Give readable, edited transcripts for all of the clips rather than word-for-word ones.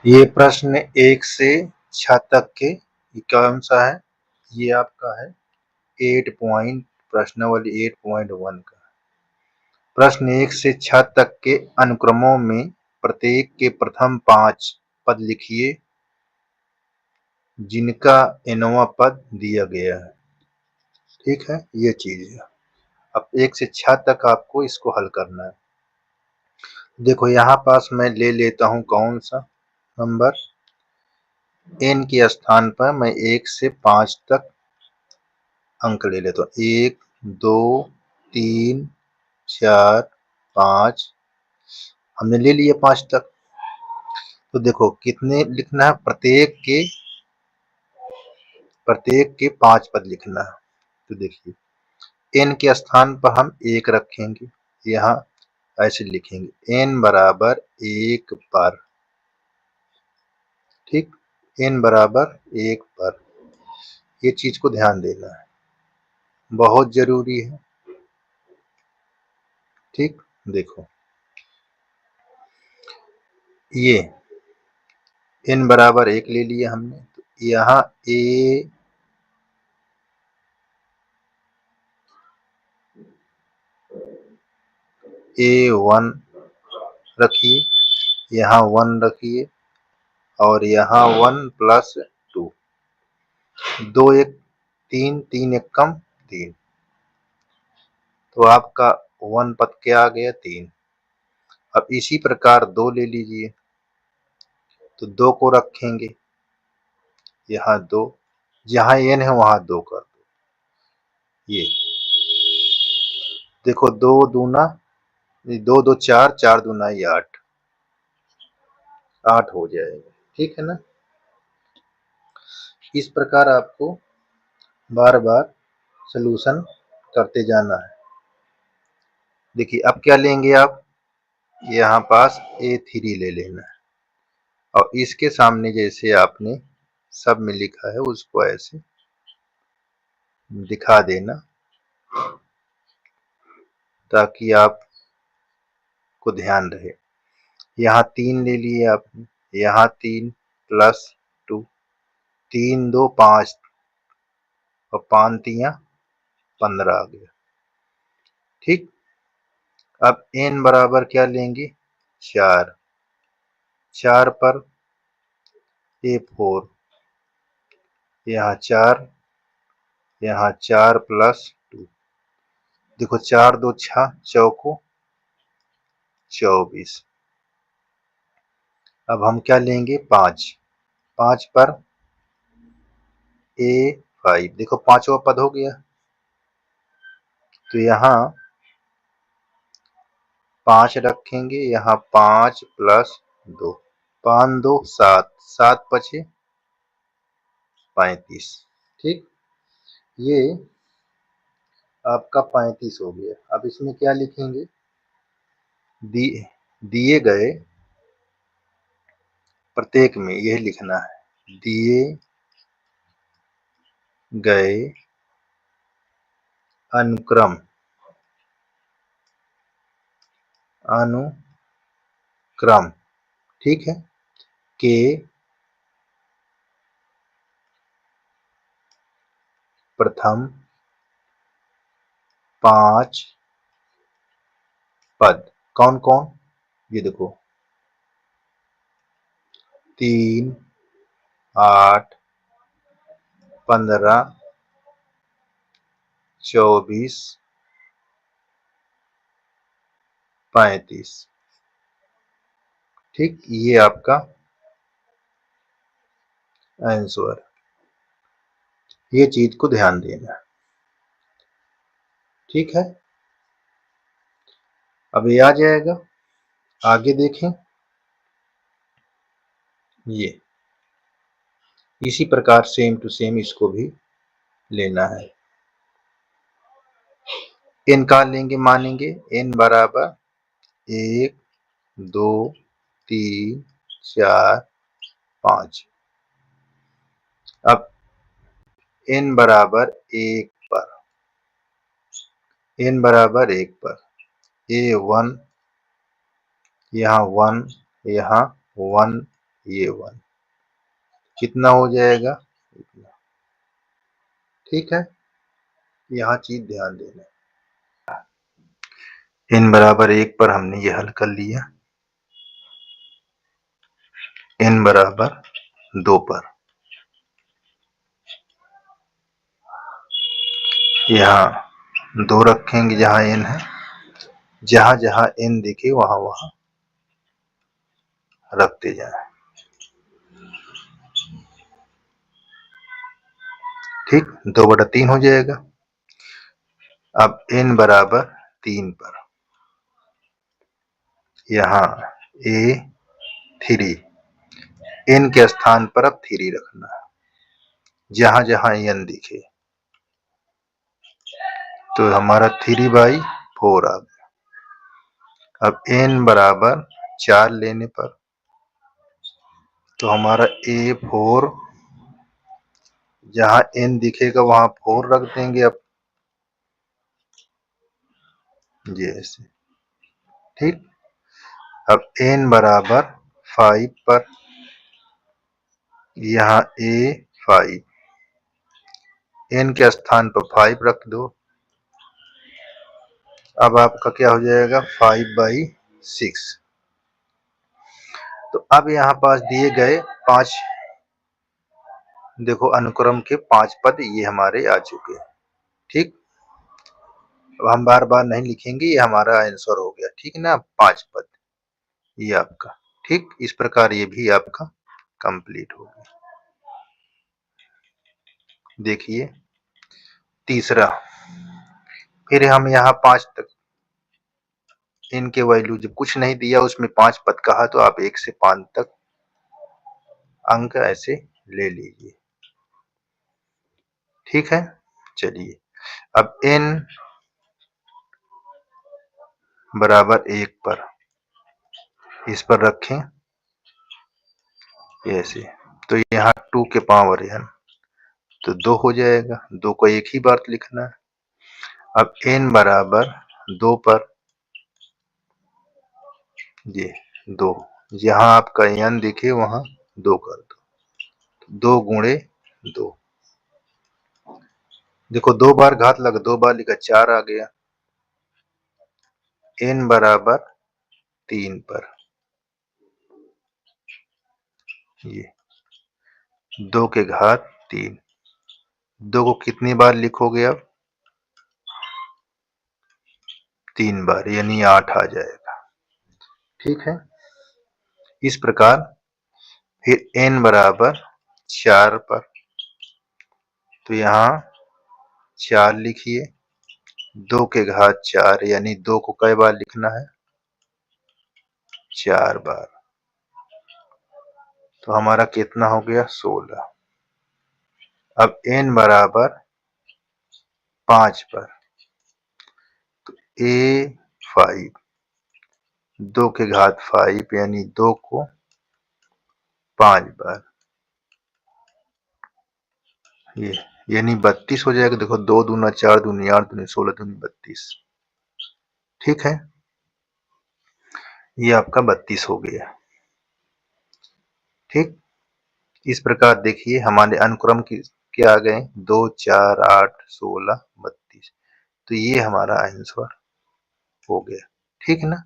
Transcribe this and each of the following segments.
ये प्रश्न 1 से 6 तक के कौन सा है? ये आपका है 8 पॉइंट प्रश्नावली 8.1 का। प्रश्न 1 से 6 तक के अनुक्रमों में प्रत्येक के प्रथम 5 पद लिखिए जिनका nवां पद दिया गया है। ठीक है, ये चीज है। अब 1 से 6 तक आपको इसको हल करना है। देखो यहाँ पास मैं ले लेता हूं कौन सा नंबर, n के स्थान पर मैं 1 से 5 तक अंक ले लेता हूँ। 1, 2, 3, 4, 5, हमने ले लिया 5 तक। तो देखो कितने लिखना है, प्रत्येक के 5 पद लिखना है। तो देखिए n के स्थान पर हम 1 रखेंगे, यहाँ ऐसे लिखेंगे n बराबर 1 पर। ठीक, n बराबर 1 पर, ये चीज को ध्यान देना है, बहुत जरूरी है। ठीक, देखो ये n बराबर 1 ले लिया हमने, तो यहाँ A1 रखिए, यहाँ 1 रखिए और यहाँ 1 प्लस 2, 2 1 3, 3 1 कम 3, तो आपका 1 पद क्या आ गया 3। अब इसी प्रकार 2 ले लीजिए, तो 2 को रखेंगे, यहाँ 2, जहाँ n है वहां 2 कर दो। ये देखो 2 दूना 2 2 4, 4 दूना 8, 8 हो जाएगा। ठीक है ना, इस प्रकार आपको बार बार सलूशन करते जाना है। देखिए अब क्या लेंगे आप, यहाँ पास A3 ले लेना है और इसके सामने जैसे आपने सब में लिखा है उसको ऐसे दिखा देना ताकि आप को ध्यान रहे। यहाँ 3 ले लिए आपने, यहाँ 3 प्लस 2, 3 2 5 और 5 3 15 आ गया। ठीक, अब n बराबर क्या लेंगे 4, 4 पर A4, यहाँ 4, यहाँ 4 प्लस 2, देखो 4 2 6 चौको 24। अब हम क्या लेंगे 5, 5 पर A5, देखो 5वां पद हो गया, तो यहाँ 5 रखेंगे, यहाँ 5 प्लस 2, 5 2 7, 7 पचे 35। ठीक, ये आपका 35 हो गया। अब इसमें क्या लिखेंगे, दिए गए प्रत्येक में यह लिखना है, दिए गए अनुक्रम ठीक है के प्रथम 5 पद कौन कौन, ये देखो 3 8 15 24 35। ठीक, ये आपका आंसर, ये चीज को ध्यान देना। ठीक है, अब ये आ जाएगा, आगे देखें। ये इसी प्रकार सेम टू सेम इसको भी लेना है। n का लेंगे, मानेंगे n बराबर 1 2 3 4 5। अब n बराबर 1 पर, n बराबर 1 पर A1, यहाँ 1, यहाँ 1 ये 1 कितना हो जाएगा इतना। ठीक है, यहाँ चीज ध्यान देना। n बराबर 1 पर हमने ये हल कर लिया, n बराबर 2 पर यहाँ 2 रखेंगे जहाँ n है, जहाँ जहाँ n दिखे वहाँ वहाँ रखते जाए। ठीक, 2/3 हो जाएगा। अब n बराबर 3 पर यहाँ A3 n के स्थान पर अब 3 रखना है, जहाँ जहाँ n दिखे। तो हमारा 3/4 आ गया। अब n बराबर 4 लेने पर तो हमारा A4 जहाँ n दिखेगा वहां 4 रख देंगे। अब ये ऐसे। ठीक, अब n बराबर 5 पर यहाँ A5 n के स्थान पर 5 रख दो। अब आपका क्या हो जाएगा 5/6। तो अब यहाँ पास दिए गए 5, देखो अनुक्रम के 5 पद ये हमारे आ चुके हैं। ठीक, अब हम बार बार नहीं लिखेंगे, ये हमारा आंसर हो गया। ठीक है ना, 5 पद ये आपका। ठीक, इस प्रकार ये भी आपका कंप्लीट हो गया। देखिए तीसरा, फिर हम यहाँ 5 तक इनके वैल्यू जब कुछ नहीं दिया उसमें 5 पद कहा तो आप 1 से 5 तक अंक ऐसे ले लीजिए। ठीक है, चलिए अब n बराबर 1 पर इस पर रखें ऐसे, तो यहाँ 2 के पावर n तो 2 हो जाएगा। 2 को एक ही बार लिखना है। अब n बराबर 2 पर ये 2, जहाँ आपका n दिखे वहां 2 कर दो। 2 गुणे 2, देखो 2 बार घात लगा, 2 बार लिखा 4 आ गया। n बराबर 3 पर ये 2 के घात 3, 2 को कितनी बार लिखोगे अब 3 बार, यानी 8 आ जाएगा। ठीक है, इस प्रकार फिर n बराबर 4 पर तो यहाँ 4 लिखिए, 2 के घात 4 यानी 2 को कई बार लिखना है 4 बार, तो हमारा कितना हो गया 16। अब n बराबर 5 पर तो A5 2 के घात 5 यानी 2 को 5 बार, ये यानी 32 हो जाएगा। देखो 2 दूना 4 दूनी 8 दूनी 16 दूनी 32। ठीक है, ये आपका 32 हो गया। ठीक, इस प्रकार देखिए हमारे अनुक्रम की क्या आ गए 2 4 8 16 32, तो ये हमारा आंसर हो गया। ठीक है ना,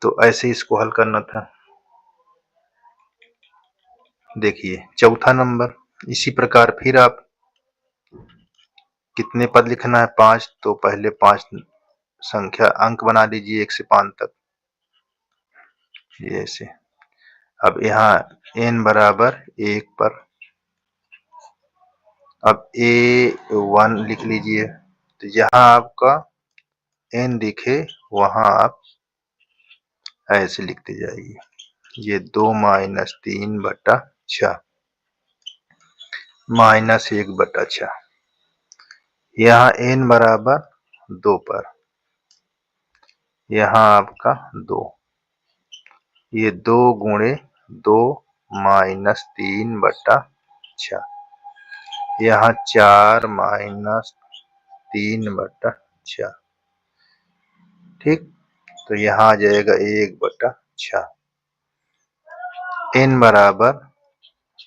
तो ऐसे इसको हल करना था। देखिए चौथा नंबर, इसी प्रकार फिर आप कितने पद लिखना है 5, तो पहले 5 संख्या अंक बना लीजिए 1 से 5 तक ये ऐसे। अब यहाँ n बराबर 1 पर अब A1 लिख लीजिए, तो जहाँ आपका n दिखे वहां आप ऐसे लिखते जाइए, ये 2 - 3/6 -1/6। यहाँ n बराबर 2 पर यहाँ आपका 2, ये 2 गुणे 2 - 3/6, यहाँ 4 - 3/6। ठीक, तो यहाँ आ जाएगा 1/6। n बराबर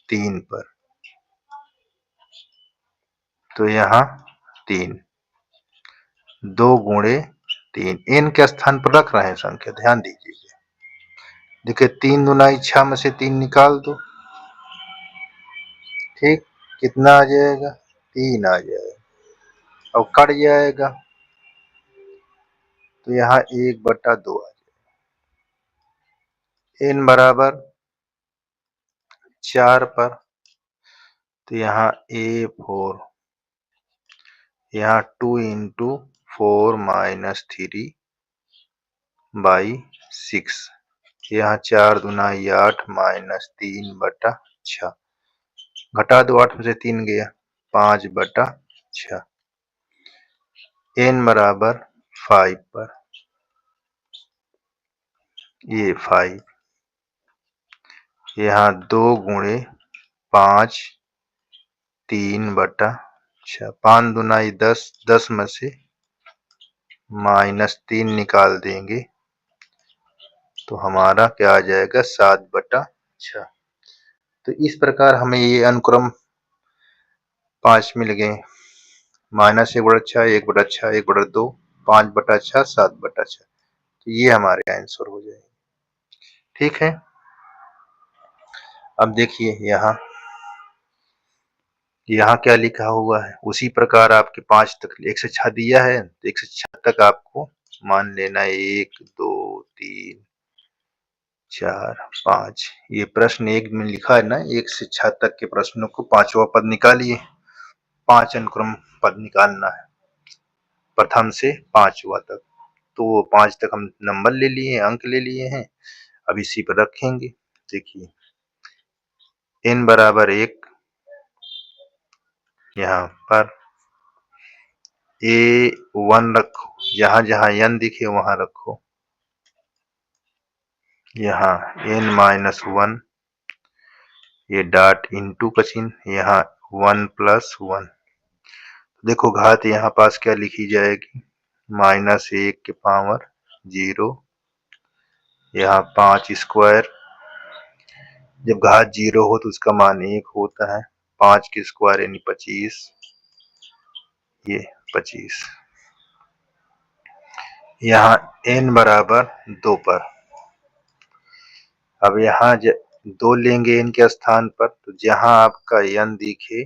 3 पर, तो यहाँ 3, 2 गुणे 3, n के स्थान पर रख रहे हैं संख्या, ध्यान दीजिए। देखिए 3 दूना 6 में से 3 निकाल दो, ठीक, कितना आ जाएगा? 3 आ जाएगा। अब कट जाएगा तो यहाँ 1/2 आ जाएगा। n बराबर 4 पर, तो यहाँ A4, यहाँ 2 × 4 - 3/6, यहाँ 4 दूना 8 -3/6, घटा दो, 8 में से 3 गया, 5/6। n बराबर 5 पर, ये 5, यहाँ 2 गुणे 5, 3/6, 5 दूना 10, 10 में से -3 निकाल देंगे तो हमारा क्या आ जाएगा? 7/6। तो इस प्रकार हमें ये अनुक्रम 5 मिल गए, -1/6, 1/6, 1/2, 5/6, 7/6। तो ये हमारे आंसर हो जाएंगे। ठीक है, अब देखिए यहाँ क्या लिखा हुआ है। उसी प्रकार आपके 5 तक 1 से 6 दिया है, तो 1 से 6 तक आपको मान लेना 1, 2, 3, 4, 5। ये प्रश्न 1 में लिखा है ना, 1 से 6 तक के प्रश्नों को 5वां पद निकालिए। 5 अनुक्रम पद निकालना है, प्रथम से 5वां तक। तो वो 5 तक हम नंबर ले लिए, अंक ले लिए हैं, अब इसी पर रखेंगे। देखिए n बराबर 1, यहाँ पर A1 रखो, जहां जहां n दिखे वहां रखो। यहाँ n-1, ये डॉट इंटू का चिन्ह, यहाँ 1 + 1। देखो घात यहाँ पास क्या लिखी जाएगी? -1 की पावर 0, यहाँ 5 स्क्वायर। जब घात 0 हो तो उसका मान 1 होता है। 5 की स्क्वायर यानी 25, ये 25। यहाँ n बराबर 2 पर, अब यहाँ 2 लेंगे n के स्थान पर, तो जहां आपका n दिखे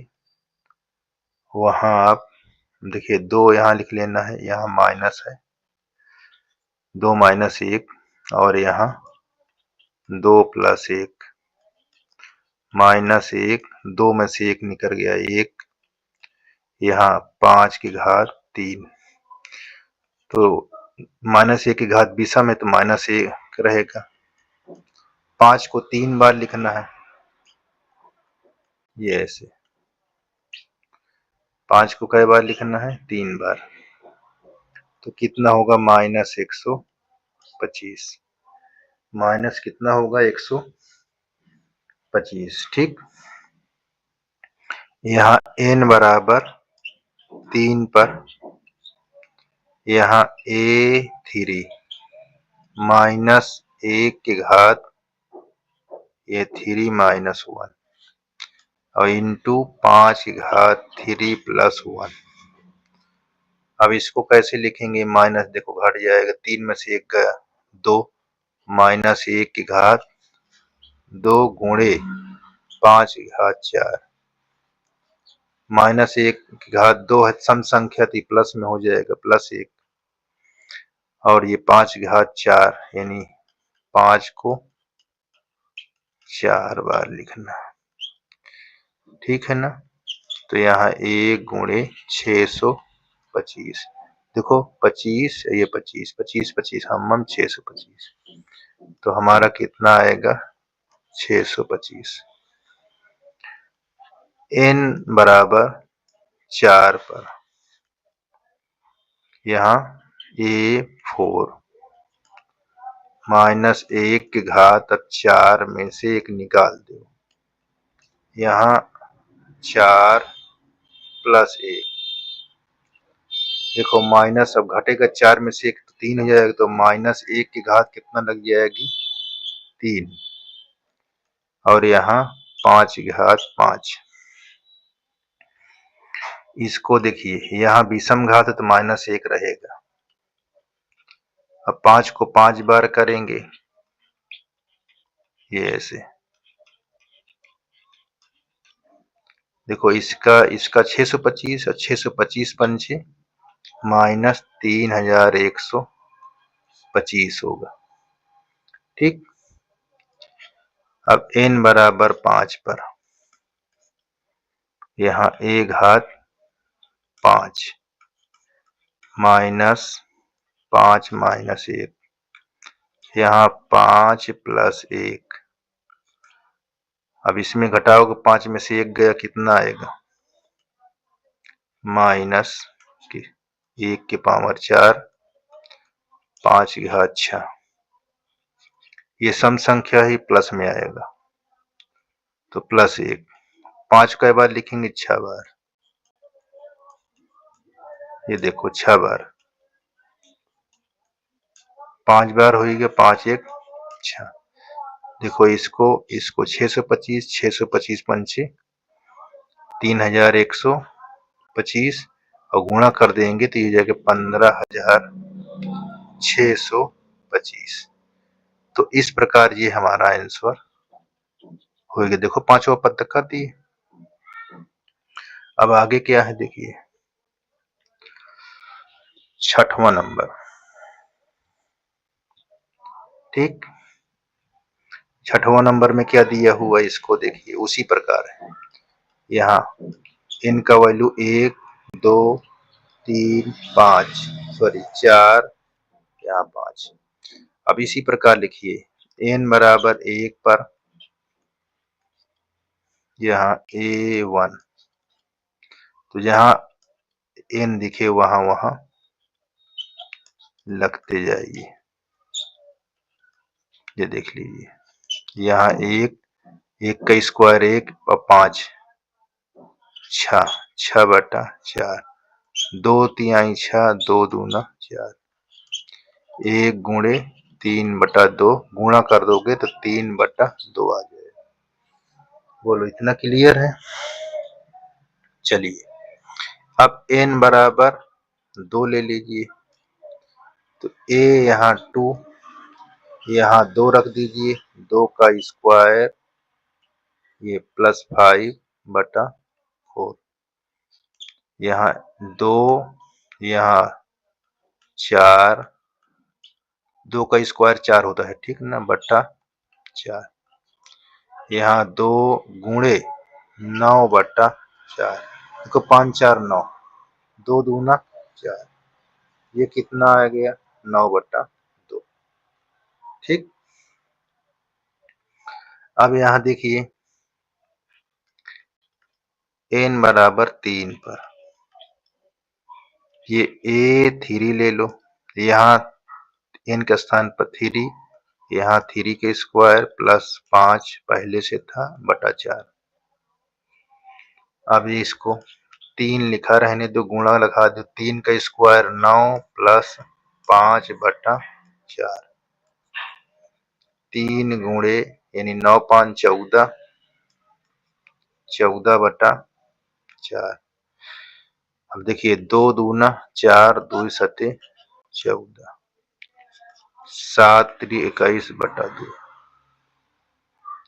वहां आप देखिए 2 यहाँ लिख लेना है, यहाँ माइनस है, 2 - 1, और यहाँ 2 + 1, -1, 2 में से 1 निकल गया 1, यहाँ 5 की घात 3, तो -1 की घात विषम है तो -1 रहेगा। 5 को 3 बार लिखना है, ये ऐसे। 5 को कई बार लिखना है? 3 बार। तो कितना होगा? -125, माइनस कितना होगा? 125। ठीक, यहाँ n बराबर 3 पर, यहाँ A3 -1 की घात, ये 3 - 1, और इंटू 5 की घात 3 + 1। अब इसको कैसे लिखेंगे? माइनस, देखो घट जाएगा, 3 में से 1 गया, 2, -1 की घात 2 गुणे 5 की घात 4, -1 की घात 2 है, सम संख्या थी, प्लस में हो जाएगा, +1, और ये 5 की घात 4, यानी 5 को 4 बार लिखना। ठीक है ना? तो यहाँ 1 गुणे 625, देखो 25, ये 25, 25, 25, हम 625, तो हमारा कितना आएगा? 625। n बराबर 4 पर, यहाँ A4 -1 की घात, अब 4 में से 1 निकाल दो, यहाँ 4 + 1, देखो माइनस, अब घटेगा 4 में से 1 तो 3 हो जाएगा, तो -1 की घात कितना लग जाएगी? 3, और यहाँ 5 घात 5। इसको देखिए, यहाँ विषम घात है तो -1 रहेगा। अब 5 को 5 बार करेंगे, ये ऐसे। देखो इसका 625 और 625 पंचे -3125 होगा। ठीक। अब n बराबर 5 पर यहाँ a घात 5 -5 -1, यहाँ 5 + 1। अब इसमें घटाओगे, 5 में से 1 गया, कितना आएगा? -1 की पावर 4 5 घात 6। ये सम संख्या ही प्लस में आएगा, तो +1। 5 कई बार लिखेंगे? 6 बार। ये देखो 6 बार, 5 बार हो गया, 5 × 1 = 6। देखो इसको 625 पंचे 3125 और गुणा कर देंगे तो ये जाके 15,625। तो इस प्रकार ये हमारा आंसर हो गया। देखो 5वां पद कर दिए। अब आगे क्या है देखिए, 6वां नंबर। ठीक, 6वां नंबर में क्या दिया हुआ है, इसको देखिए, उसी प्रकार है। यहाँ n का वैल्यू 1 2 3 5 सॉरी 4, यहाँ 5। अब इसी प्रकार लिखिए, n बराबर 1 पर यहाँ A1, तो जहाँ n दिखे वहां वहां लगते जाइए। ये देख लीजिए, यहाँ 1 का स्क्वायर 1 और 5 6/4, 2 तिहाई 6, 2 दूना 4, 1 गुणे 3/2, गुणा कर दोगे तो 3/2 आ जाएगा। बोलो इतना क्लियर है? चलिए, अब n बराबर 2 ले लीजिए, तो a यहाँ 2, यहाँ 2 रख दीजिए, 2 का स्क्वायर ये +5/4, यहाँ 2, यहाँ 4, 2 का स्क्वायर 4 होता है, ठीक ना, बटा 4, यहाँ 2 गुणे 9/4, देखो 5 4 9, 2 दूना 4, ये कितना आ गया? 9/2। ठीक। अब यहाँ देखिए, n बराबर 3 पर ये A3 ले लो, यहाँ n के स्थान पर 3, यहाँ 3 के स्क्वायर +5 पहले से था बटा 4। अब इसको 3 लिखा रहने दो, गुणा लगा दो, 3 का स्क्वायर 9 + 5/4, 3 गुणे यानी 9 5 14, 14/4। अब देखिए 2 दूना 4, 2 सते 14, 7 3 21/2।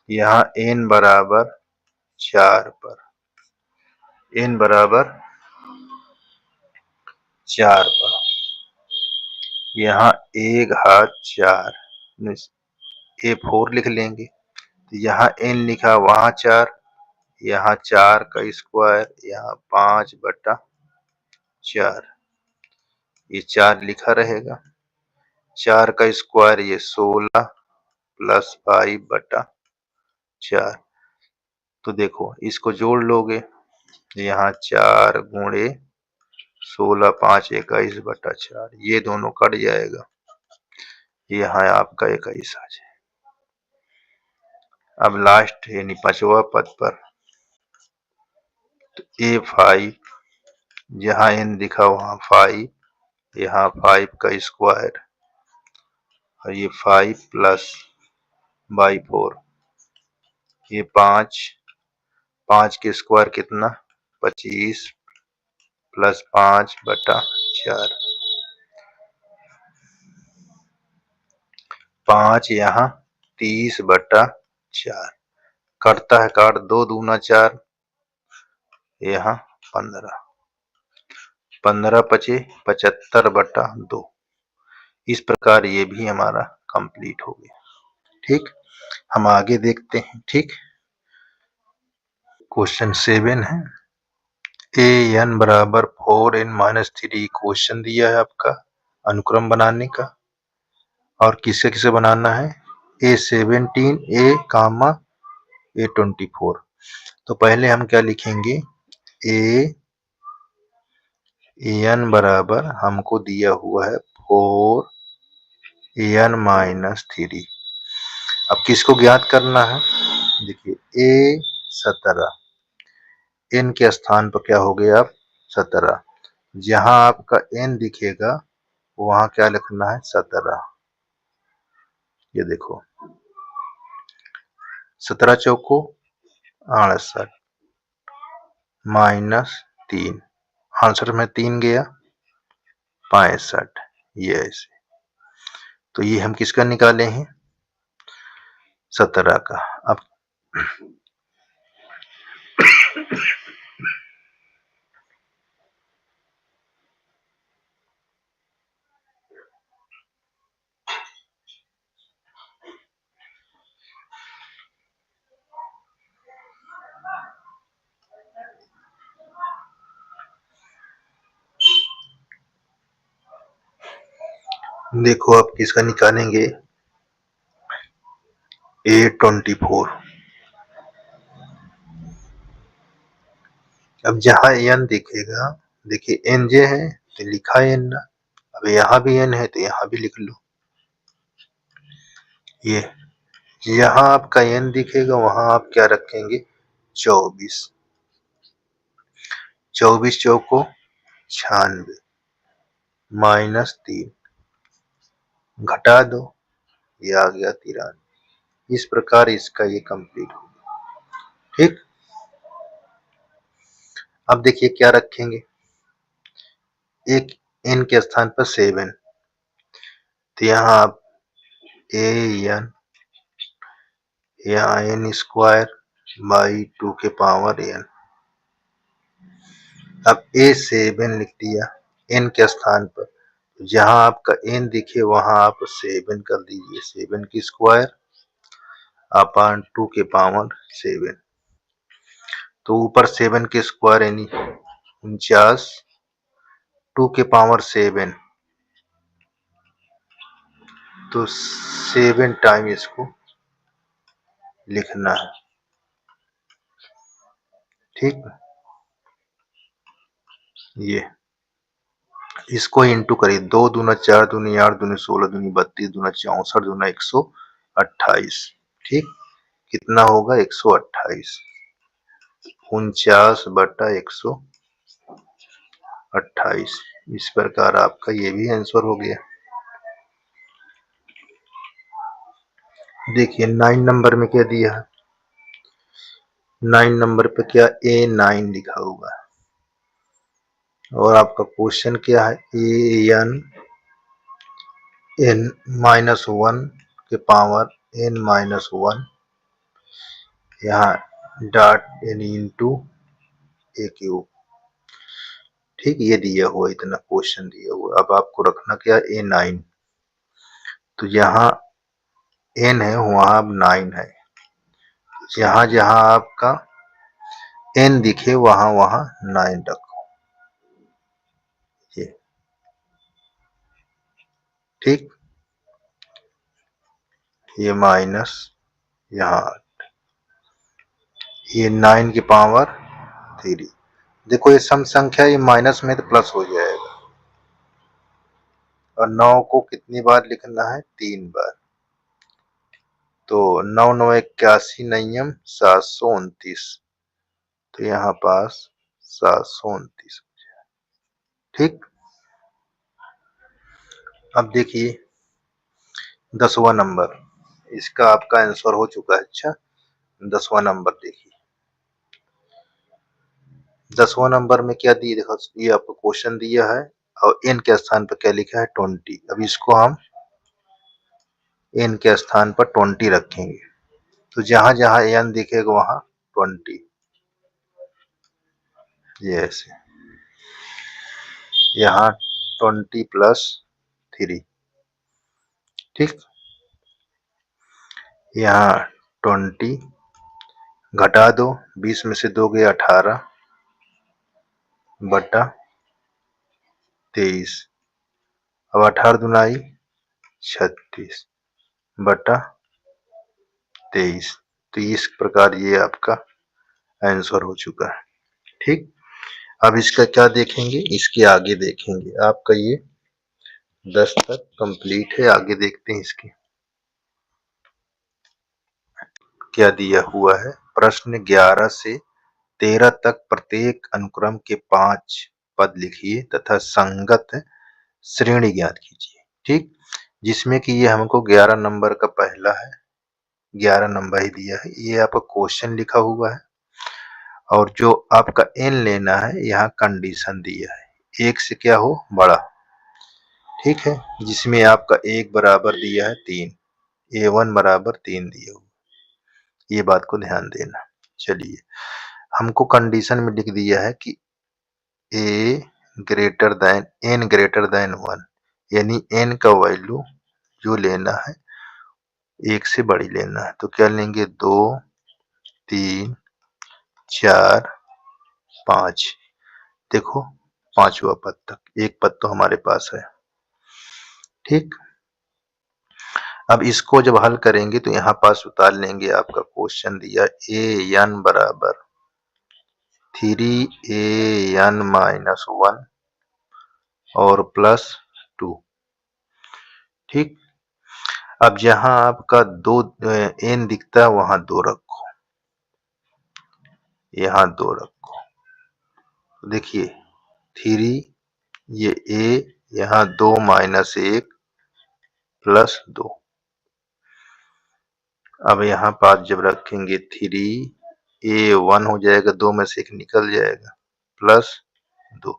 यहाँ n बराबर 4 पर, n बराबर 4 पर यहाँ a घात 4 A4 लिख लेंगे, तो यहाँ n लिखा, वहां 4, यहाँ 4 का स्क्वायर, यहाँ 5/4, ये 4 लिखा रहेगा, 4 का स्क्वायर ये 16 +5/4। तो देखो इसको जोड़ लोगे, यहाँ 4 गुणे 16 5 21/4, ये दोनों कट जाएगा, यहाँ आपका 21 आ जाए। अब लास्ट यानी 5वां पद पर, तो A5, जहाँ n दिखा वहां 5, यहाँ 5 का स्क्वायर और ये 5 + 4, ये 5, 5 के स्क्वायर कितना 25 प्लस 5/4, 5 यहाँ 30/4 कटता है काट, 2 दूना 4, यहाँ 15, 15 पचे 75/2। इस प्रकार ये भी हमारा कंप्लीट हो गया। ठीक, हम आगे देखते हैं। ठीक, क्वेश्चन 7 है an बराबर 4n-3 क्वेश्चन दिया है आपका अनुक्रम बनाने का, और किसे किसे बनाना है A17 A, A24। तो पहले हम क्या लिखेंगे an बराबर हमको दिया हुआ है 4n-3। अब किसको ज्ञात करना है, देखिए A17 n के स्थान पर क्या हो गया अब 17, जहां आपका n दिखेगा वहां क्या लिखना है 17। ये देखो 17 चौको 68 -3, 68 में 3 गया 65, ये ऐसे। तो ये हम किसका निकाले हैं 17 का। अब देखो आप किसका निकालेंगे A24। अब जहां n दिखेगा, देखिए n जे है तो लिखा है n ना, अब यहाँ भी n है तो यहाँ भी लिख लो। ये यहाँ आपका n दिखेगा वहां आप क्या रखेंगे 24, 24 चौको 96 -3 घटा दो, ये आ गया 93। इस प्रकार इसका ये कंप्लीट हो गया। ठीक, अब देखिए क्या रखेंगे, एक n के स्थान पर 7, तो यहाँ आप an, यहाँ n स्क्वायर बाई 2 के पावर n। अब A7 लिख दिया n के स्थान पर, जहां आपका n दिखे वहां आप 7 कर दीजिए, 7 की स्क्वायर अपॉन 2 के पावर 7। तो ऊपर 7 के स्क्वायर यानी 49, 2 के पावर 7, तो 7 टाइम इसको लिखना है। ठीक, ये इसको इंटू करिए, 2 दूना 4 दूनी 8 दूनी 16 दूनी 32 दूना 64 दूना 128। ठीक, कितना होगा 128, 49/128। इस प्रकार आपका ये भी आंसर हो गया। देखिए 9 नंबर में क्या दिया है, 9 नंबर पे क्या A9 लिखा हुआ है, और आपका क्वेश्चन क्या है an-n-1 के पावर n-1, यहाँ डॉट n इंटू ए क्यूब। ठीक, ये दिया हुआ इतना क्वेश्चन दिया हुआ। अब आपको रखना क्या A9, तो यहाँ n है वहां अब 9 है, जहां जहां आपका n दिखे वहां वहां 9 रखो। ये ठीक, ये माइनस यहाँ, ये 9 की पावर 3। देखो ये सम संख्या, ये माइनस में तो प्लस हो जाएगा, और 9 को कितनी बार लिखना है 3 बार, तो 9 9 81 नियम 729, तो यहाँ पास 729। ठीक, अब देखिए 10वां नंबर, इसका आपका आंसर हो चुका है। अच्छा, 10वां नंबर देखिए, 10वां नंबर में क्या दिए, देखो ये आपको क्वेश्चन दिया है और n के स्थान पर क्या लिखा है 20। अब इसको हम n के स्थान पर 20 रखेंगे, तो जहां जहां n दिखेगा वहां 20, ये ऐसे, यहाँ 20 प्लस 3, ठीक, यहाँ 20 घटा दो, 20 में से 2 गए 18 बटा 23, अब 18 दुनाई 36 बटा 23। तो इस प्रकार ये आपका आंसर हो चुका है, ठीक। अब इसका क्या देखेंगे, इसके आगे देखेंगे, आपका ये 10 तक कंप्लीट है। आगे देखते हैं इसके क्या दिया हुआ है। प्रश्न 11 से 13 तक प्रत्येक अनुक्रम के 5 पद लिखिए तथा संगत श्रेणी ज्ञात कीजिए, ठीक। जिसमें कि ये हमको 11 नंबर का पहला है, 11 नंबर ही दिया है, ये आपका क्वेश्चन लिखा हुआ है। और जो आपका n लेना है, यहाँ कंडीशन दिया है, एक से क्या हो बड़ा, ठीक है। जिसमें आपका एक बराबर दिया है 3, a1 बराबर 3 दिया हुआ, ये बात को ध्यान देना। चलिए, हमको कंडीशन में लिख दिया है कि n ग्रेटर देन 1, यानी n का वैल्यू जो लेना है एक से बड़ी लेना है। तो क्या लेंगे, 2 3 4 5, देखो पांचवा पद तक, एक पद तो हमारे पास है, ठीक। अब इसको जब हल करेंगे तो यहाँ पास उतार लेंगे, आपका क्वेश्चन दिया an बराबर 3an माइनस 1 और प्लस 2, ठीक। अब जहां आपका 2 n दिखता है वहां 2 रखो, यहाँ 2 रखो, देखिए 3, ये a, यहाँ 2 माइनस 1 प्लस 2। अब यहाँ पास जब रखेंगे 3a1 हो जाएगा, 2 में से 1 निकल जाएगा, प्लस 2।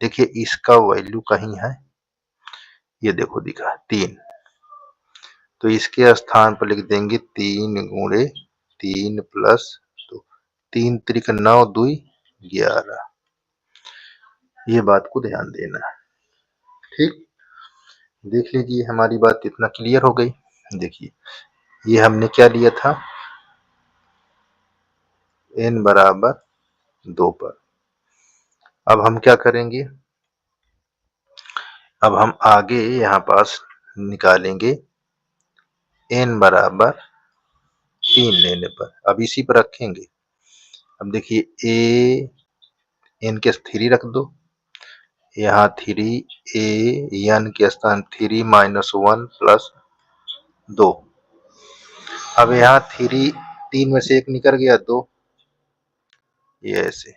देखिए इसका वैल्यू कहीं है, ये देखो दिखा 3, तो इसके स्थान पर लिख देंगे 3 गुणे 3 प्लस 2, 3 त्रिक 9 2 11, ये बात को ध्यान देना है, ठीक। देख लीजिए हमारी बात इतना क्लियर हो गई। देखिए ये हमने क्या लिया था, n बराबर 2 पर। अब हम क्या करेंगे, अब हम आगे यहाँ पास निकालेंगे n बराबर 3 लेने पर, अब इसी पर रखेंगे। अब देखिए n के 3 रख दो, यहाँ 3 के स्थान 3 माइनस 1 प्लस 2। अब यहाँ 3 में से 1 निकल गया 2, ये ऐसे।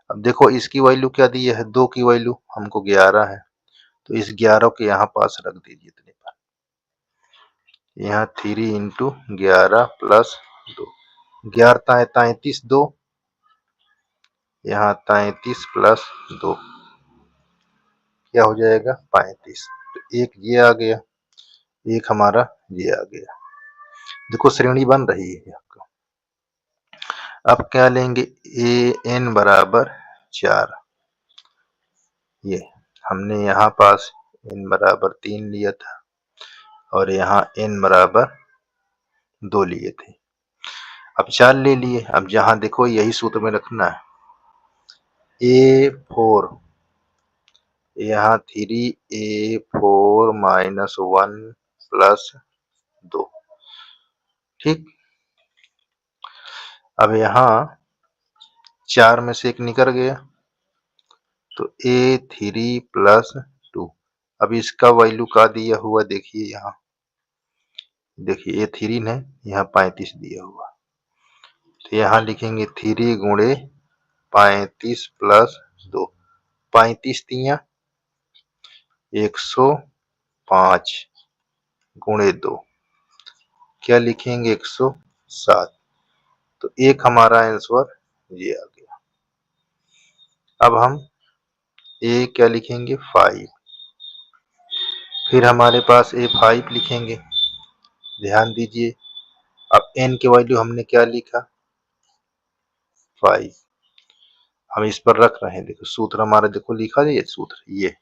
अब देखो इसकी वैल्यू क्या दी है, 2 की वैल्यू हमको 11 है, तो इस 11 के यहाँ पास रख दीजिए इतने पर, यहाँ 3 इंटू 11 प्लस 2, 11 33 2, यहाँ 33 प्लस 2 क्या हो जाएगा 35। तो एक ये आ गया, एक हमारा ये आ गया, देखो श्रेणी बन रही है आपका। अब क्या लेंगे, an बराबर 4, ये हमने यहाँ पास n बराबर 3 लिया था और यहाँ n बराबर 2 लिए थे, अब 4 ले लिए। अब जहां देखो यही सूत्र में रखना है, a4, यहाँ 3a4 माइनस 1 प्लस 2, ठीक। अब यहाँ 4 में से 1 निकल गया, तो a3 प्लस 2। अब इसका वैल्यू का दिया हुआ, देखिए यहाँ, देखिए a3 है, यहाँ 35 दिया हुआ, तो यहाँ लिखेंगे 3 गुणे 35 प्लस 2, 35 तिया 105 गुणे 2, क्या लिखेंगे 100 7। तो एक हमारा आंसर ये आ गया। अब हम ए क्या लिखेंगे 5, फिर हमारे पास ए 5 लिखेंगे। ध्यान दीजिए, अब n की वैल्यू हमने क्या लिखा 5, हम इस पर रख रहे हैं। देखो सूत्र हमारा, देखो लिखा है ये सूत्र, ये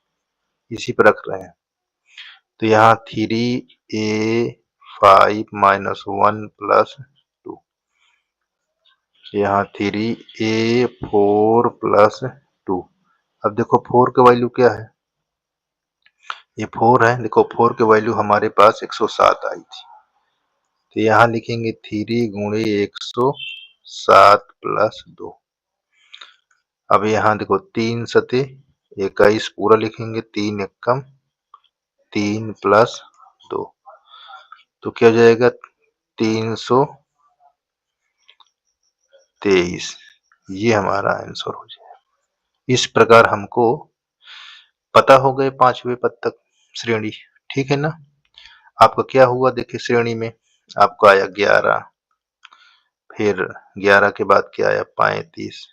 इसी पर रख रहे हैं। तो यहाँ 3a5 - 1 + 2, यहाँ 3a4 + 2। अब देखो 4 की वैल्यू क्या है, ये 4 है। देखो 4 की वैल्यू हमारे पास 107 आई थी। तो यहाँ लिखेंगे 3 गुणे 107 + 2। अब यहाँ देखो 3 सते 21 पूरा लिखेंगे, 3 एकम 3 + 2, तो क्या हो जाएगा 323। ये हमारा आंसर हो जाएगा। इस प्रकार हमको पता हो गए पांचवें पद तक श्रेणी। ठीक है ना। आपका क्या हुआ, देखिए श्रेणी में आपका आया 11, फिर 11 के बाद क्या आया 35,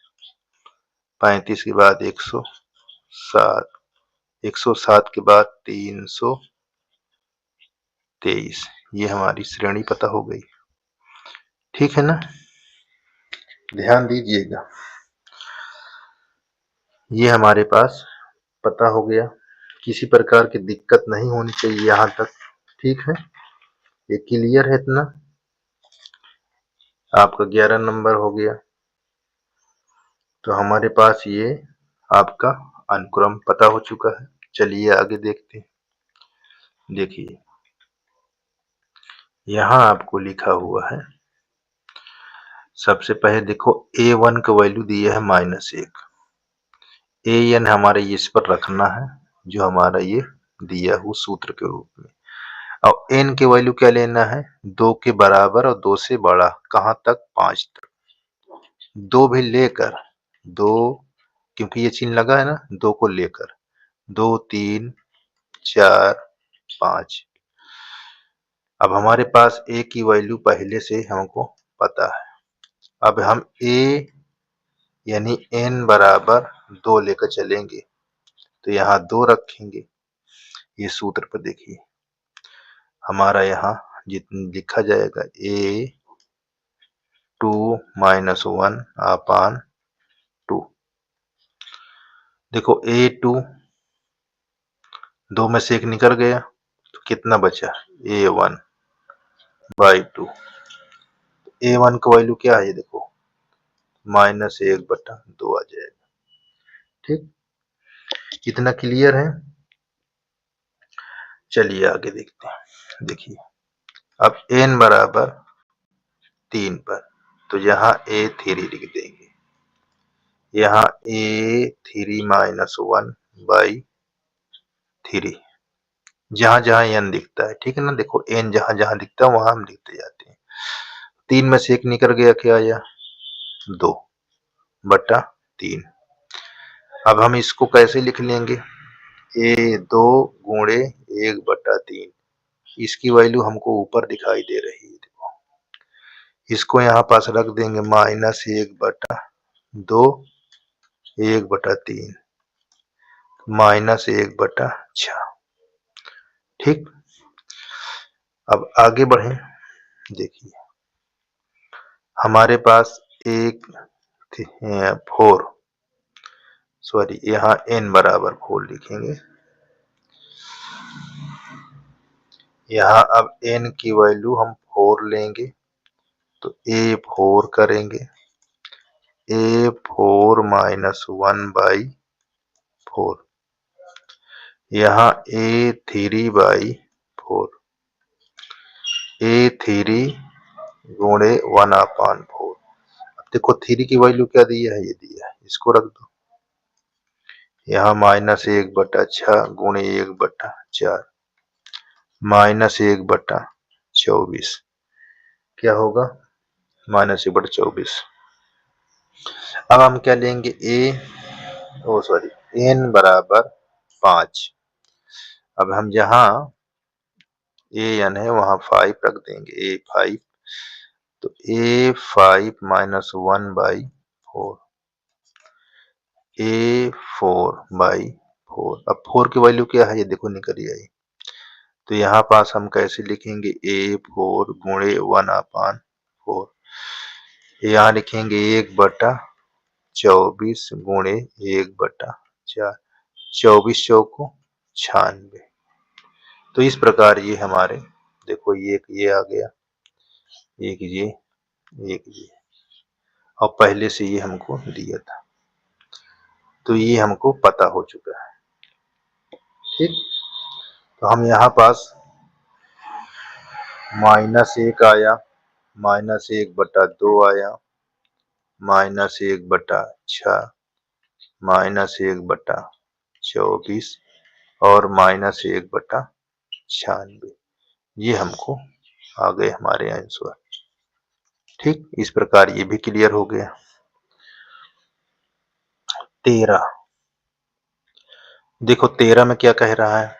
35 के बाद 107, 107 के बाद 323। ये हमारी श्रेणी पता हो गई। ठीक है ना, ध्यान दीजिएगा। ये हमारे पास पता हो गया, किसी प्रकार की दिक्कत नहीं होनी चाहिए यहाँ तक। ठीक है, ये क्लियर है इतना। आपका 11 नंबर हो गया। तो हमारे पास ये आपका अनुक्रम पता हो चुका है। चलिए आगे देखते हैं। देखिए यहाँ आपको लिखा हुआ है, सबसे पहले देखो a1 का वैल्यू दिया है -1। an हमारे इस पर रखना है, जो हमारा ये दिया हुआ सूत्र के रूप में। और n की वैल्यू क्या लेना है, 2 के बराबर और 2 से बड़ा, कहाँ तक 5 तक। 2 भी लेकर, 2 क्योंकि ये चिन्ह लगा है ना, 2 को लेकर 2 3 4 5। अब हमारे पास a की वैल्यू पहले से हमको पता है। अब हम a यानी n बराबर 2 लेकर चलेंगे, तो यहाँ 2 रखेंगे। ये सूत्र पर देखिए हमारा यहाँ जितना लिखा जाएगा a2 - 1/2। देखो a2 2 में से 1 निकल गया, तो कितना बचा a1/2। a1 का वैल्यू क्या है, देखो -1/2 आ जाएगा। ठीक, कितना क्लियर है। चलिए आगे देखते हैं। देखिए अब n बराबर 3 पर, तो यहाँ a3 लिख देंगे। यहाँ a3 - 1/3, जहां जहां n दिखता है। ठीक है ना, देखो n जहां जहां दिखता है वहां हम लिखते जाते हैं। 3 में से 1 निकल गया, क्या आया 2/3। अब हम इसको कैसे लिख लेंगे, a2 गुणे 1/3। इसकी वैल्यू हमको ऊपर दिखाई दे रही है, देखो इसको यहाँ पास रख देंगे, -1/2 1/3 -1/6। ठीक, अब आगे बढ़े। देखिए हमारे पास एक 4, सॉरी यहाँ n बराबर 4 लिखेंगे। यहाँ अब n की वैल्यू हम 4 लेंगे, तो a4 करेंगे, a4 - 1/4। यहाँ a3/4, a3 गुणे 1/4। अब देखो 3 की वैल्यू क्या दी है, ये दिया है, इसको रख दो। यहाँ -1/6 गुणे 1/4 -1/24, क्या होगा -1/24। अब हम क्या लेंगे, n बराबर 5। अब हम जहाँ an है वहां 5 रख देंगे, a5। तो A5 माइनस 1/4, A4/4। अब 4 की वैल्यू क्या है ये देखो निकल आई। तो यहाँ पास हम कैसे लिखेंगे A4 गुणे 1/4, यहाँ लिखेंगे 1/24 गुणे 1/4, 24 चौको 96। तो इस प्रकार ये हमारे देखो ये आ गया, एक ये और पहले से ये हमको दिया था, तो ये हमको पता हो चुका है। ठीक, तो हम यहाँ पास -1 आया, -1/2 आया, -1/6, -1/24 और -1/96। ये हमको आ गए हमारे आंसर। ठीक, इस प्रकार ये भी क्लियर हो गया। 13 देखो 13 में क्या कह रहा है,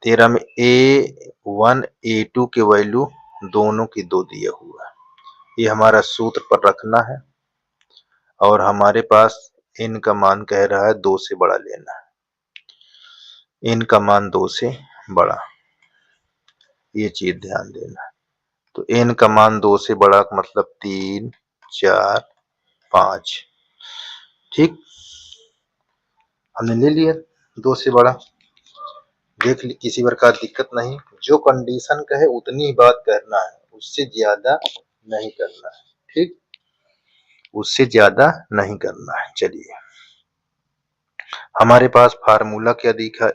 13 में A1 A2 के वैल्यू दोनों की 2 दिया हुआ है। ये हमारा सूत्र पर रखना है और हमारे पास n का मान कह रहा है 2 से बड़ा लेना है, n का मान 2 से बड़ा, ये चीज ध्यान देना है। तो n का मान 2 से बड़ा मतलब 3, 4, 5। ठीक, हमने ले लिया 2 से बड़ा, देख ली, किसी प्रकार दिक्कत नहीं। जो कंडीशन कहे उतनी ही बात करना है, उससे ज्यादा नहीं करना है। ठीक, उससे ज्यादा नहीं करना है। चलिए, हमारे पास फार्मूला क्या दिखा,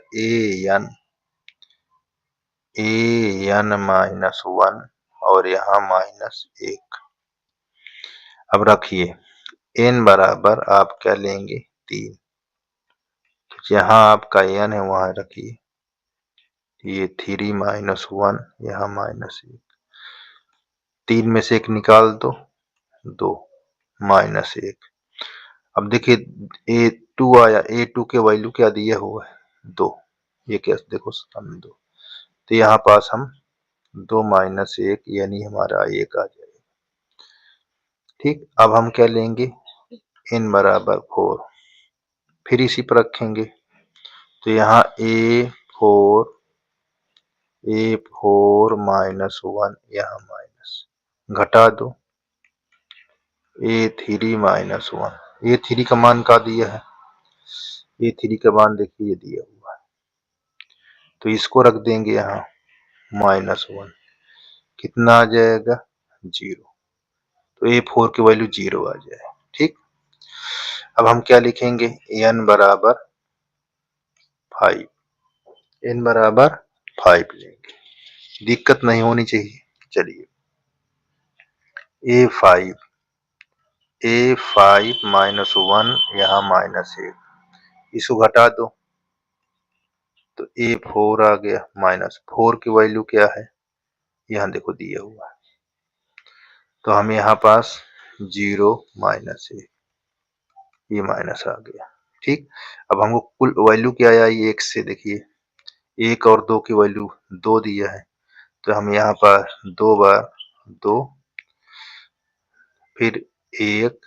an-1 और यहाँ -1। अब रखिए n बराबर आप क्या लेंगे 3, जहाँ आपका n है वहां रखिए, ये 3 -1 यहाँ -1, 3 में से 1 निकाल दो, 2 -1। अब देखिए A2 आया, A2 के वैल्यू क्या दिया हुआ है 2, ये क्या देखो सामने 2, तो यहाँ पास हम 2 -1 यानी हमारा 1 आ जाएगा। ठीक, अब हम क्या लेंगे n बराबर 4, फिर इसी पर रखेंगे, तो यहाँ A4 -1 यहाँ माइनस, घटा दो A3 -1, A3 का मान का दिया है, A3 का मान देखिए ये दिया हुआ है, तो इसको रख देंगे यहाँ -1, कितना आ जाएगा 0, तो A4 की वैल्यू 0 आ जाए। ठीक, अब हम क्या लिखेंगे n बराबर 5, n बराबर 5 लेंगे, दिक्कत नहीं होनी चाहिए। चलिए A5 -1 यहाँ -1, इसको घटा दो, तो A4 आ गया, -4 की वैल्यू क्या है यहाँ देखो दिया हुआ है, तो हम यहाँ पास 0 -1, ये माइनस आ गया। ठीक, अब हमको कुल वैल्यू क्या आई 1 से, देखिए 1 और 2 की वैल्यू 2 दिया है, तो हम यहाँ पर 2 बार 2, फिर 1,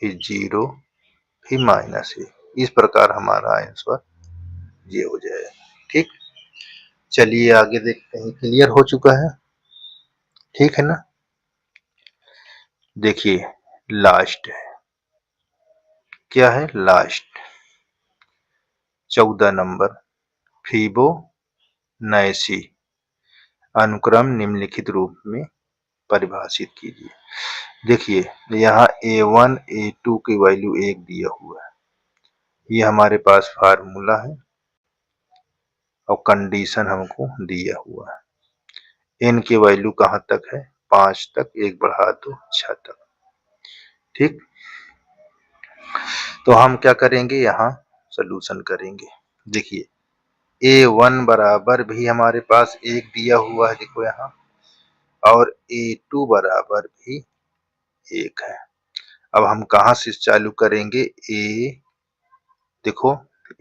फिर 0, फिर -1, इस प्रकार हमारा आंसर ये हो जाएगा। ठीक, चलिए आगे देखते हैं, क्लियर हो चुका है। ठीक है ना, देखिए लास्ट है, क्या है लास्ट 14 नंबर, फिबोनाची अनुक्रम निम्नलिखित रूप में परिभाषित कीजिए। देखिए यहाँ A1 A2 की वैल्यू 1 दिया हुआ है, ये हमारे पास फार्मूला है और कंडीशन हमको दिया हुआ है, n की वैल्यू कहाँ तक है 5 तक, 1 बढ़ा दो 6 तक। ठीक, तो हम क्या करेंगे यहाँ सॉल्यूशन करेंगे। देखिए A1 बराबर भी हमारे पास 1 दिया हुआ है, देखो यहाँ, और A2 बराबर भी 1 है। अब हम कहाँ से चालू करेंगे, देखो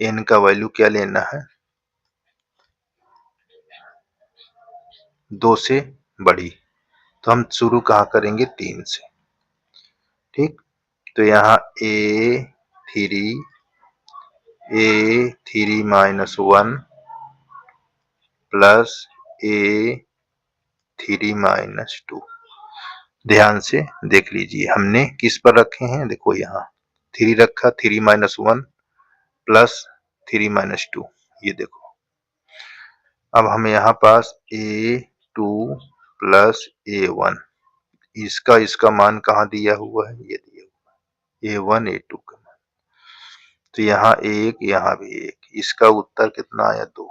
n का वैल्यू क्या लेना है 2 से बड़ी, तो हम शुरू कहाँ करेंगे 3 से, ठीक। तो यहाँ A3 minus 1 plus A3 minus 2। ध्यान से देख लीजिए हमने किस पर रखे हैं, देखो यहाँ 3 रखा, 3 माइनस 1 प्लस 3 माइनस 2, ये देखो। अब हमें यहाँ पास A2 प्लस A1, इसका मान कहाँ दिया हुआ है, ये दिया हुआ है A1 A2 का मान। तो यहाँ 1, यहाँ भी 1, इसका उत्तर कितना आया 2,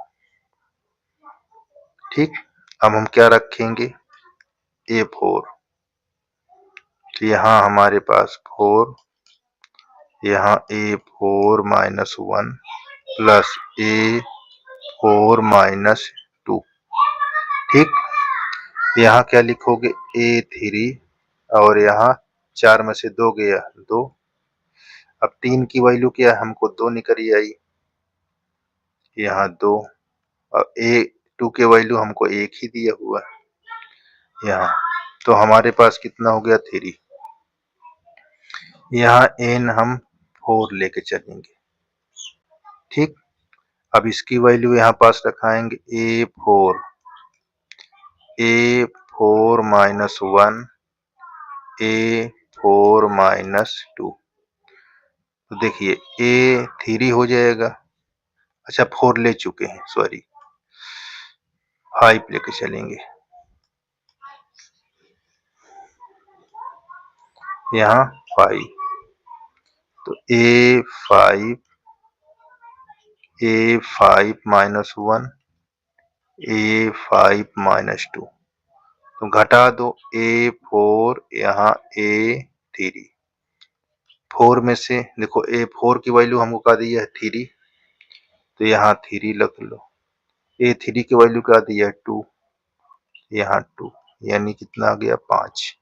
ठीक। अब हम क्या रखेंगे A4, तो यहाँ हमारे पास 4, यहाँ A4 minus 1 plus A4 minus 2, ठीक। यहाँ क्या लिखोगे A3, और यहाँ 4 में से 2 गया 2। अब 3 की वैल्यू क्या है, हमको 2 निकली आई, यहाँ 2, और A2 के वैल्यू हमको 1 ही दिया हुआ है यहाँ। तो हमारे पास कितना हो गया 3। यहाँ n हम 4 लेके चलेंगे, ठीक। अब इसकी वैल्यू यहाँ पास रखाएंगे A4 माइनस 1 A4 माइनस 2। तो देखिए A3 हो जाएगा, अच्छा 4 ले चुके हैं, सॉरी 5 लेके चलेंगे, यहाँ 5। तो A5 माइनस 1 A5 माइनस 2, तो घटा दो A4, यहाँ A3, 4 में से देखो A4 की वैल्यू हमको क्या दी है 3, तो यहाँ 3 लिख लो। A3 की वैल्यू क्या दी है 2, यहाँ 2, यानी कितना आ गया 5।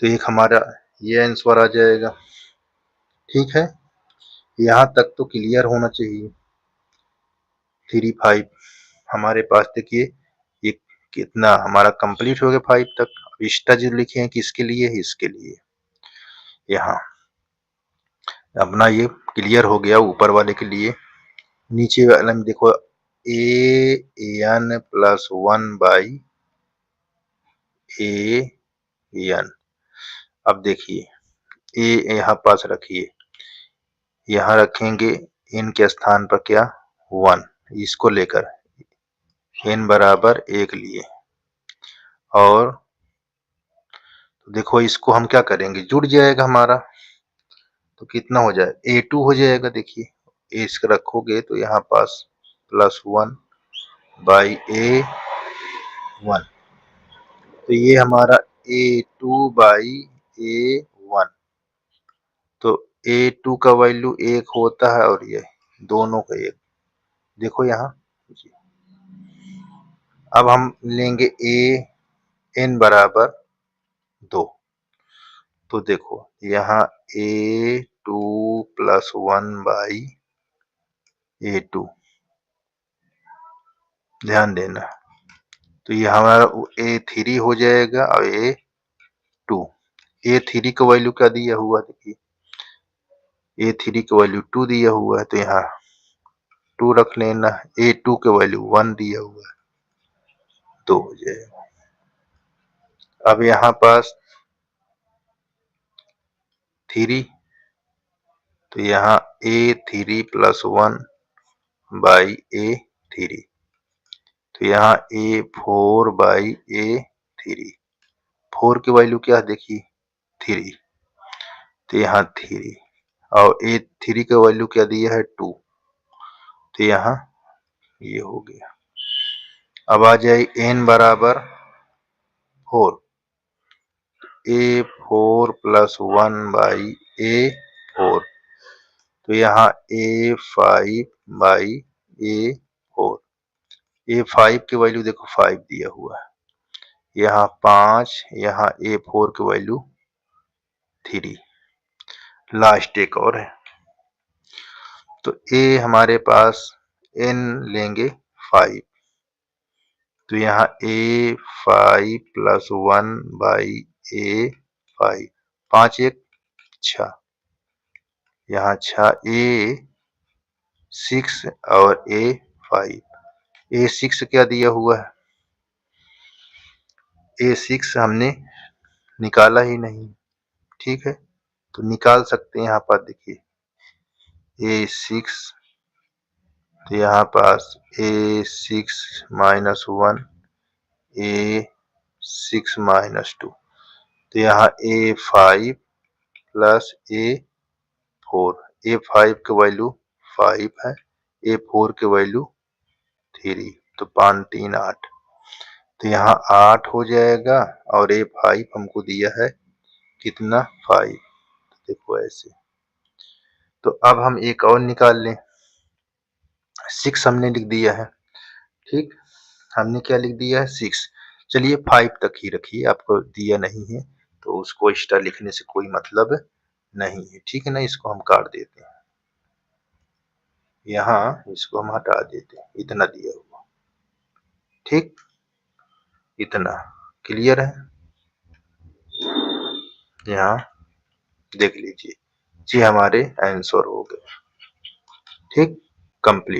तो एक हमारा ये आंसर आ जाएगा, ठीक है। यहाँ तक तो क्लियर होना चाहिए। 3 5 हमारे पास, देखिए ये कितना हमारा कंप्लीट हो गया 5 तक। अब एक्स्ट्रा जो लिखे हैं किसके लिए है, इसके लिए। यहाँ अपना ये क्लियर हो गया ऊपर वाले के लिए। नीचे वाले में देखो an प्लस 1 बाई an। अब देखिए ए यहाँ पास रखिए, यहाँ रखेंगे n के स्थान पर क्या 1, इसको लेकर n बराबर 1 लिए, और देखो इसको हम क्या करेंगे, जुड़ जाएगा हमारा, तो कितना हो जाए A2 हो जाएगा। देखिए इसको रखोगे तो यहाँ पास प्लस 1 बाई A1, तो ये हमारा A2 बाई A1। तो A2 का वैल्यू 1 होता है, और ये दोनों का 1, देखो यहाँ। अब हम लेंगे an बराबर 2, तो देखो यहाँ A2 प्लस 1 बाई A2, ध्यान देना। तो ये हमारा A3 हो जाएगा, और A2, A3 का वैल्यू क्या दिया हुआ, देखिए A3 का वैल्यू 2 दिया हुआ है, तो यहाँ 2 रख लेना। A2 का वैल्यू 1 दिया हुआ है, 2 हो जाएगा। अब यहाँ पास 3, तो यहाँ A3 प्लस 1 बाई A3, तो यहाँ A4 बाई A3, 4 की वैल्यू क्या है, देखिए 3, तो यहाँ 3, और A3 का वैल्यू क्या दिया है 2, तो यहाँ ये हो गया। अब आ जाए n बराबर 4, A4 प्लस 1 बाई A4, तो यहाँ A5 बाई A4, A5 की वैल्यू देखो 5 दिया हुआ है, यहाँ 5, यहाँ A4 की वैल्यू 3, लास्ट एक और है। तो A हमारे पास n लेंगे 5, तो यहाँ A5 प्लस 1/A5, 5 1 6, यहाँ 6 A6 और A5। A6 क्या दिया हुआ है, A6 हमने निकाला ही नहीं, ठीक है, तो निकाल सकते हैं। यहाँ पर देखिए A6, तो यहाँ पास A6 माइनस 1, A6 माइनस 2, तो यहाँ A5 प्लस A4, A5 की वैल्यू 5 है, A4 की वैल्यू 3, तो 5 3 8, तो यहाँ 8 हो जाएगा और A5 हमको दिया है कितना, 5, देखो ऐसे। तो अब हम एक और निकाल लें, 6 हमने लिख दिया है, ठीक, हमने क्या लिख दिया है 6, चलिए 5 तक ही रखिए, आपको दिया नहीं है तो उसको एक्स्ट्रा लिखने से कोई मतलब नहीं है, ठीक है ना। इसको हम काट देते हैं, यहाँ इसको हम हटा देते हैं, इतना दिया हुआ, ठीक, इतना क्लियर है। यहाँ देख लीजिए, ये हमारे आंसर हो गए, ठीक, कंप्लीट।